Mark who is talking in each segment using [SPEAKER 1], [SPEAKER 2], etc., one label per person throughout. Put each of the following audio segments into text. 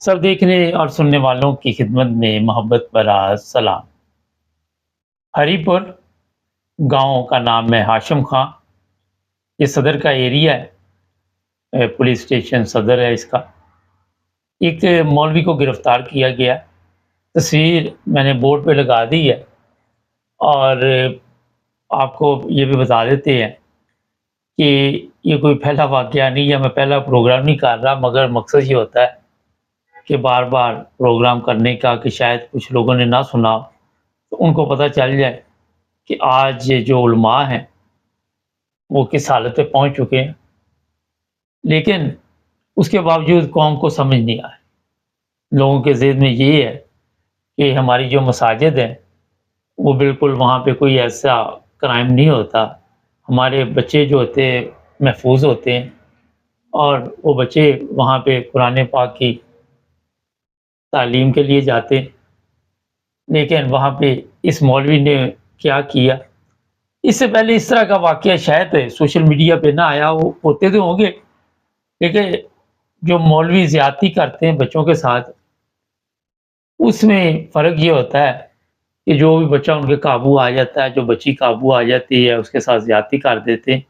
[SPEAKER 1] سب دیکھنے اور سننے والوں کی خدمت میں محبت بھرا سلام۔ ہری پور گاؤں کا نام ہے ہاشم خان۔ یہ صدر کا ایریا ہے، پولیس اسٹیشن صدر ہے اس کا۔ ایک مولوی کو گرفتار کیا گیا، تصویر میں نے بورڈ پہ لگا دی ہے، اور آپ کو یہ بھی بتا دیتے ہیں کہ یہ کوئی پہلا واقعہ نہیں ہے، میں پہلا پروگرام نہیں کر رہا، مگر مقصد یہ ہوتا ہے کہ بار بار پروگرام کرنے کا کہ شاید کچھ لوگوں نے نہ سنا تو ان کو پتہ چل جائے کہ آج جو علماء ہیں وہ کس حالت پہ پہنچ چکے ہیں، لیکن اس کے باوجود قوم کو سمجھ نہیں آئے۔ لوگوں کے ذہن میں یہ ہے کہ ہماری جو مساجد ہیں وہ بالکل وہاں پہ کوئی ایسا کرائم نہیں ہوتا، ہمارے بچے جو ہوتے ہیں محفوظ ہوتے ہیں، اور وہ بچے وہاں پہ قرآن پاک کی تعلیم کے لیے جاتے ہیں۔ لیکن وہاں پہ اس مولوی نے کیا کیا، اس سے پہلے اس طرح کا واقعہ شاید سوشل میڈیا پہ نہ آیا ہو، ہوتے تو ہوں گے، لیکن جو مولوی زیادتی کرتے ہیں بچوں کے ساتھ، اس میں فرق یہ ہوتا ہے کہ جو بھی بچہ ان کے قابو آ جاتا ہے، جو بچی قابو آ جاتی ہے، اس کے ساتھ زیادتی کر دیتے ہیں،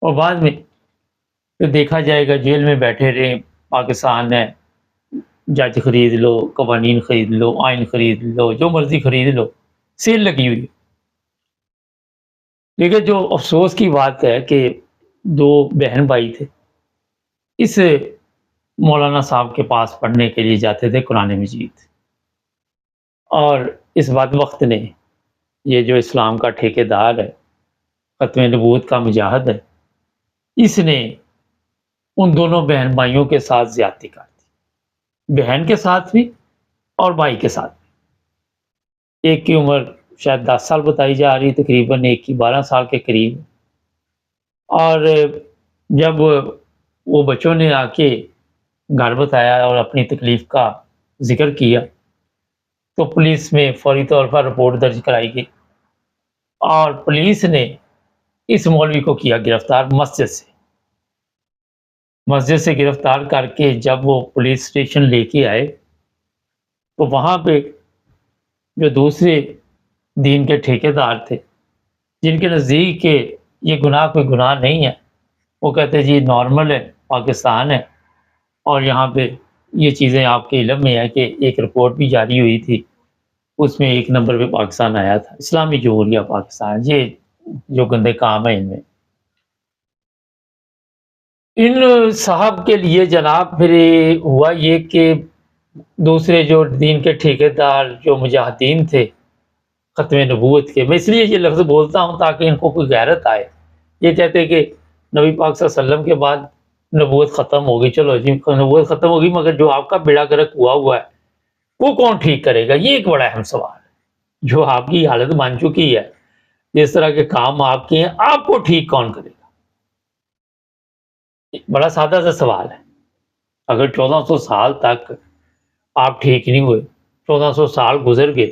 [SPEAKER 1] اور بعد میں پھر دیکھا جائے گا جیل میں بیٹھے رہے۔ پاکستان ہے، جج خرید لو، قوانین خرید لو، آئین خرید لو، جو مرضی خرید لو، سیل لگی ہوئی۔ لیکن جو افسوس کی بات ہے کہ دو بہن بھائی تھے، اس مولانا صاحب کے پاس پڑھنے کے لیے جاتے تھے قرآن مجید، اور اس بدبخت نے، یہ جو اسلام کا ٹھیکیدار ہے، ختم نبوت کا مجاہد ہے، اس نے ان دونوں بہن بھائیوں کے ساتھ زیادتی کر دی، بہن کے ساتھ بھی اور بھائی کے ساتھ بھی۔ ایک کی عمر شاید 10 سال بتائی جا رہی، تقریباً ایک کی 12 سال کے قریب، اور جب وہ بچوں نے آ کے گھر بتایا اور اپنی تکلیف کا ذکر کیا تو پولیس میں فوری طور پر رپورٹ درج کرائی گئی، اور پولیس نے اس مولوی کو کیا گرفتار مسجد سے گرفتار کر کے جب وہ پولیس اسٹیشن لے کے آئے تو وہاں پہ جو دوسرے دین کے ٹھیکیدار تھے، جن کے نزدیک کہ یہ گناہ کوئی گناہ نہیں ہے، وہ کہتے جی نارمل ہے، پاکستان ہے، اور یہاں پہ یہ چیزیں آپ کے علم میں ہے کہ ایک رپورٹ بھی جاری ہوئی تھی، اس میں 1 نمبر پہ پاکستان آیا تھا، اسلامی جمہوریہ پاکستان۔ یہ جو گندے کام ہیں ان میں، ان صاحب کے لیے جناب پھر ہوا یہ کہ دوسرے جو دین کے ٹھیکیدار، جو مجاہدین تھے ختم نبوت کے، میں اس لیے یہ لفظ بولتا ہوں تاکہ ان کو کوئی غیرت آئے۔ یہ کہتے کہ نبی پاک صلی اللہ علیہ وسلم کے بعد نبوت ختم ہوگی، چلو جی نبوت ختم ہوگی، مگر جو آپ کا بیڑا گرک ہوا ہے وہ کون ٹھیک کرے گا؟ یہ ایک بڑا اہم سوال ہے۔ جو آپ کی حالت بن چکی ہے، جس طرح کے کام آپ کے ہیں، آپ کو ٹھیک کون کرے گا؟ بڑا سادہ سا سوال ہے۔ اگر 1400 سال تک آپ ٹھیک نہیں ہوئے، 1400 سال گزر گئے،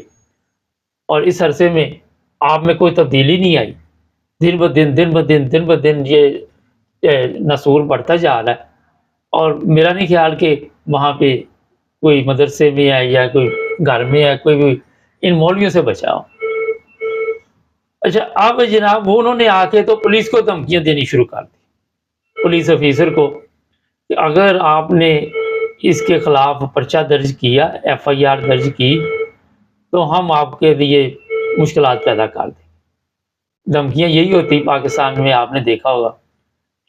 [SPEAKER 1] اور اس عرصے میں آپ میں کوئی تبدیلی نہیں آئی، دن بہ دن یہ نسور بڑھتا جا رہا ہے، اور میرا نہیں خیال کہ وہاں پہ کوئی مدرسے میں ہے یا کوئی گھر میں ہے کوئی بھی ان مولویوں سے بچا ہو۔ اچھا، اب جناب انہوں نے آ کے تو پولیس کو دھمکیاں دینی شروع کر دی، پولیس آفیسر کو، کہ اگر آپ نے اس کے خلاف پرچہ درج کیا، FIR درج کی، تو ہم آپ کے لیے مشکلات پیدا کر دیں۔ دھمکیاں یہی ہوتی پاکستان میں، آپ نے دیکھا ہوگا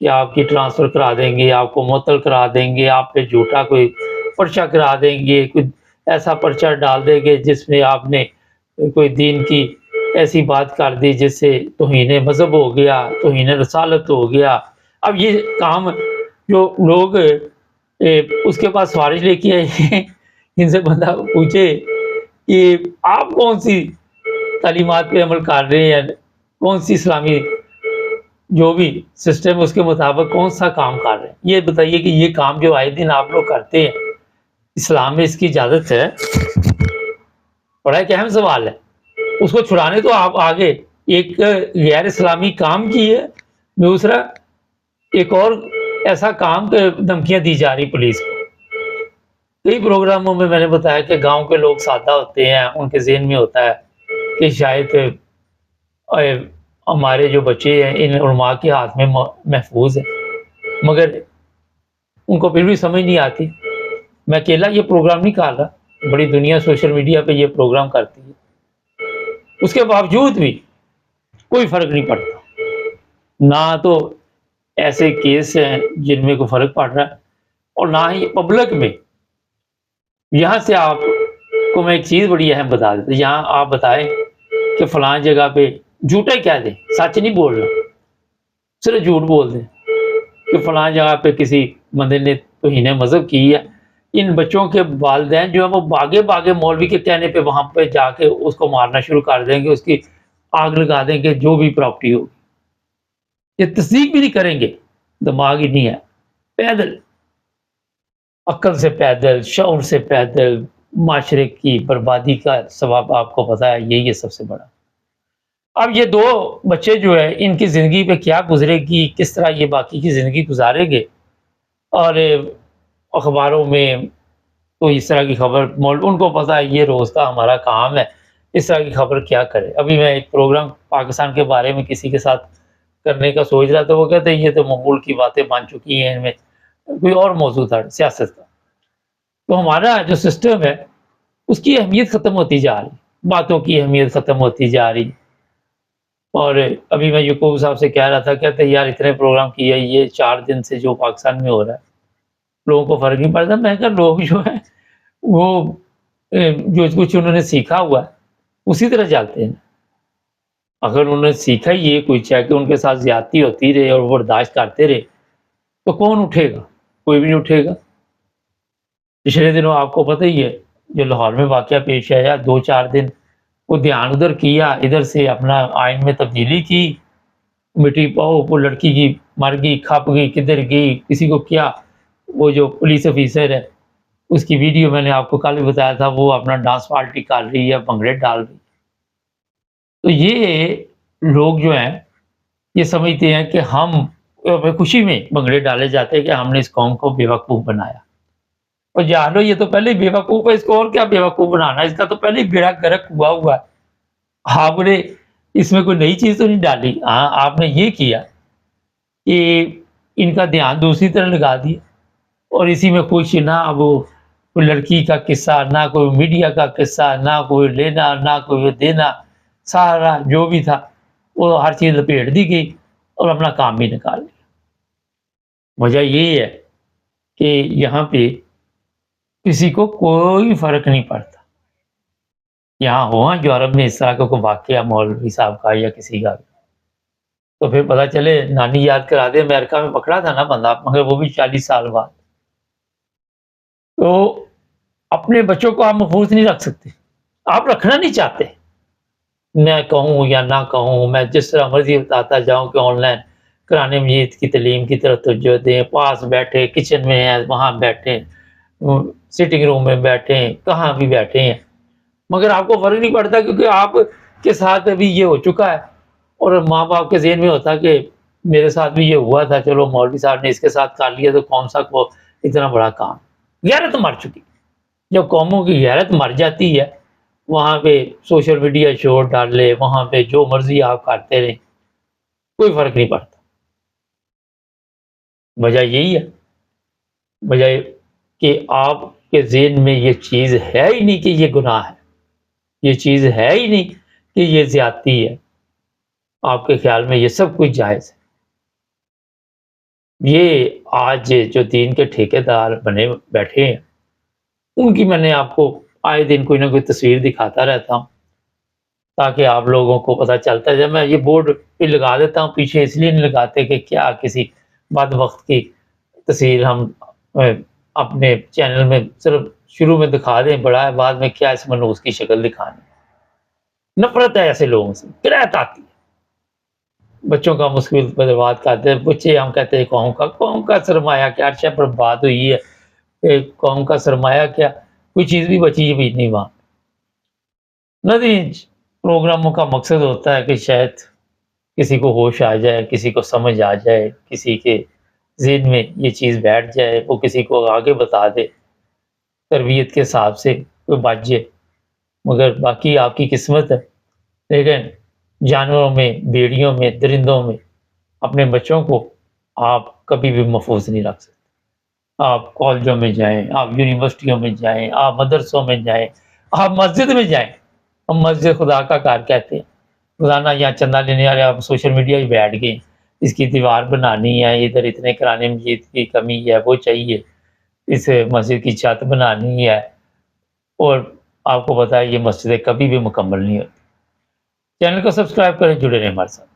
[SPEAKER 1] کہ آپ کی ٹرانسفر کرا دیں گے، آپ کو معطل کرا دیں گے، آپ پہ جھوٹا کوئی پرچہ کرا دیں گے، کوئی ایسا پرچہ ڈال دیں گے جس میں آپ نے کوئی دین کی ایسی بات کر دی جس سے توہین مذہب ہو گیا، توہین رسالت ہو گیا۔ اب یہ کام جو لوگ اس کے پاس سفارش لے کے آئے، ان سے بندہ پوچھے کہ آپ کون سی تعلیمات پہ عمل کر رہے ہیں، کون سی اسلامی جو بھی سسٹم اس کے مطابق کون سا کام کر رہے ہیں، یہ بتائیے کہ یہ کام جو آئے دن آپ لوگ کرتے ہیں، اسلام میں اس کی اجازت ہے؟ بڑا ایک اہم سوال ہے۔ اس کو چھڑانے تو آپ آگے ایک غیر اسلامی کام کی ہے، دوسرا ایک اور ایسا کام کہ دھمکیاں دی جا رہی پولیس کو۔ کئی پروگراموں میں نے بتایا کہ گاؤں کے لوگ سادہ ہوتے ہیں، ان کے ذہن میں ہوتا ہے کہ شاید ہمارے جو بچے ہیں ان علماء کے ہاتھ میں محفوظ ہیں، مگر ان کو پھر بھی سمجھ نہیں آتی۔ میں اکیلا یہ پروگرام نہیں کر رہا، بڑی دنیا سوشل میڈیا پہ یہ پروگرام کرتی ہے، اس کے باوجود بھی کوئی فرق نہیں پڑتا، نہ تو ایسے کیس ہیں جن میں کوئی فرق پڑ رہا ہے، اور نہ ہی پبلک میں۔ یہاں سے آپ کو میں ایک چیز بڑی اہم بتا دیتا ہوں، یہاں آپ بتائیں کہ فلاں جگہ پہ جھوٹا ہی کہہ دیں، سچ نہیں بولنا، صرف جھوٹ بول دیں کہ فلاں جگہ پہ کسی بندے نے توہین مذہب کی ہے، ان بچوں کے والدین جو ہے وہ باغے باغے مولوی کے کہنے پہ وہاں پہ جا کے اس کو مارنا شروع کر دیں گے، اس کی آگ لگا دیں گے جو بھی پراپرٹی ہوگی، یہ تصدیق بھی نہیں کریں گے، دماغ ہی نہیں ہے، پیدل، عقل سے پیدل، شعور سے پیدل، معاشرے کی بربادی کا سبب آپ کو پتا ہے یہی ہے سب سے بڑا۔ اب یہ دو بچے جو ہے ان کی زندگی پہ کیا گزرے گی، کس طرح یہ باقی کی زندگی گزاریں گے، اور اخباروں میں تو اس طرح کی خبر ان کو پتا ہے یہ روز کا ہمارا کام ہے، اس طرح کی خبر کیا کرے۔ ابھی میں ایک پروگرام پاکستان کے بارے میں کسی کے ساتھ کرنے کا سوچ رہا تھا، وہ کہتے ہیں یہ تو معمول کی باتیں بن چکی ہیں، ان میں کوئی اور موضوع تھا سیاست کا۔ تو ہمارا جو سسٹم ہے اس کی اہمیت ختم ہوتی جا رہی، باتوں کی اہمیت ختم ہوتی جا رہی۔ اور ابھی میں یعقوب صاحب سے کہہ رہا تھا، کہتے ہیں یار اتنے پروگرام کیے، یہ 4 دن سے جو پاکستان میں ہو رہا ہے لوگوں کو فرق نہیں پڑتا۔ میں کہا لوگ جو ہے وہ جو کچھ انہوں نے سیکھا ہوا ہے اسی طرح چلتے ہیں، اگر انہوں نے سیکھا ہی یہ کچھ ہے کہ ان کے ساتھ زیادتی ہوتی رہے اور برداشت کرتے رہے تو کون اٹھے گا؟ کوئی بھی نہیں اٹھے گا۔ پچھلے دنوں آپ کو پتہ ہی ہے جو لاہور میں واقعہ پیش آیا، 2-4 دن وہ دھیان ادھر کیا، ادھر سے اپنا آئین میں تبدیلی کی، مٹی پاؤ، وہ لڑکی کی مر گئی، کھپ گئی، کدھر گئی، کسی کو کیا، وہ جو پولیس آفیسر ہے اس کی ویڈیو میں نے آپ کو کل بھی بتایا تھا، وہ اپنا ڈانس پارٹی کر رہی ہے، بھنگڑے ڈال رہی۔ تو یہ لوگ جو ہیں یہ سمجھتے ہیں کہ ہم خوشی میں بھنگڑے ڈالے جاتے ہیں کہ ہم نے اس قوم کو بے وقوف بنایا، اور جان لو یہ تو پہلے ہی بے وقوف ہے، اس کو اور کیا بے وقوف بنانا ہے، اس کا تو پہلے ہی بیڑا گرک ہوا ہے۔ آپ نے اس میں کوئی نئی چیز تو نہیں ڈالی، ہاں آپ نے یہ کیا کہ ان کا دھیان دوسری طرح لگا دیا، اور اسی میں خوش نہ وہ کوئی لڑکی کا قصہ، نہ کوئی میڈیا کا قصہ، نہ کوئی لینا نہ کوئی دینا، سارا جو بھی تھا وہ ہر چیز لپیٹ دی گئی اور اپنا کام بھی نکال لیا۔ وجہ یہی ہے کہ یہاں پہ کسی کو کوئی فرق نہیں پڑتا، یہاں ہوا یورپ میں اس طرح کا کوئی واقعہ مولوی صاحب کا یا کسی کا، تو پھر پتہ چلے نانی یاد کرا دے، امریکہ میں پکڑا تھا نا بندہ، مگر وہ بھی 40 سال بعد۔ تو اپنے بچوں کو آپ محفوظ نہیں رکھ سکتے، آپ رکھنا نہیں چاہتے، میں کہوں یا نہ کہوں، میں جس طرح مرضی بتاتا جاؤں کہ آن لائن قرآن مجید کی تعلیم کی طرف توجہ دیں، پاس بیٹھے، کچن میں ہیں وہاں بیٹھے، سٹنگ روم میں بیٹھے، کہاں بھی بیٹھے ہیں، مگر آپ کو فرق نہیں پڑتا، کیونکہ آپ کے ساتھ ابھی یہ ہو چکا ہے، اور ماں باپ کے ذہن میں ہوتا کہ میرے ساتھ بھی یہ ہوا تھا، چلو مولوی صاحب نے اس کے ساتھ کر لیا تو کون سا کو اتنا بڑا کام۔ غیرت مر چکی، جب قوموں کی غیرت مر جاتی ہے وہاں پہ سوشل میڈیا شور ڈال لے، وہاں پہ جو مرضی آپ کرتے رہیں، کوئی فرق نہیں پڑتا۔ وجہ یہی ہے، وجہ کہ آپ کے ذہن میں یہ چیز ہے ہی نہیں کہ یہ گناہ ہے، یہ چیز ہے ہی نہیں کہ یہ زیادتی ہے، آپ کے خیال میں یہ سب کچھ جائز ہے۔ یہ آج جو دین کے ٹھیکیدار بنے بیٹھے ہیں ان کی میں نے آپ کو آئے دن کوئی نہ کوئی تصویر دکھاتا رہتا ہوں تاکہ آپ لوگوں کو پتہ چلتا ہے۔ جب میں یہ بورڈ پہ لگا دیتا ہوں پیچھے اس لیے نہیں لگاتے کہ کیا کسی بد وقت کی تصویر ہم اپنے چینل میں صرف شروع میں دکھا دیں، بڑا ہے بعد میں کیا اس منحوس کی شکل دکھانی۔ نفرت ہے ایسے لوگوں سے، کرایت آتی ہے، بچوں کا مشکل برباد کرتے ہیں بچے، ہم کہتے ہیں قوم کا سرمایہ کیا عرشہ برباد ہوئی ہے، قوم کا سرمایہ کیا، کوئی چیز بھی بچی بھی نہیں وہاں۔ نہیں، پروگراموں کا مقصد ہوتا ہے کہ شاید کسی کو ہوش آ جائے، کسی کو سمجھ آ جائے، کسی کے ذہن میں یہ چیز بیٹھ جائے، وہ کسی کو آگے بتا دے۔ تربیت کے حساب سے کوئی بچ جائے، مگر باقی آپ کی قسمت ہے۔ لیکن جانوروں میں، بھیڑیوں میں، درندوں میں اپنے بچوں کو آپ کبھی بھی محفوظ نہیں رکھ سکتے۔ آپ کالجوں میں جائیں، آپ یونیورسٹیوں میں جائیں، آپ مدرسوں میں جائیں، آپ مسجد میں جائیں، ہم مسجد خدا کا گھر کہتے ہیں، روزانہ یہاں چندہ لینے والے آپ سوشل میڈیا ہی بیٹھ گئے، اس کی دیوار بنانی ہے، ادھر اتنے قرآن مجید کی کمی ہے، وہ چاہیے، اس مسجد کی چھت بنانی ہے، اور آپ کو پتا ہے یہ مسجدیں کبھی بھی مکمل نہیں ہوتی۔ چینل کو سبسکرائب کریں، جڑے رہیں ہمارے ساتھ۔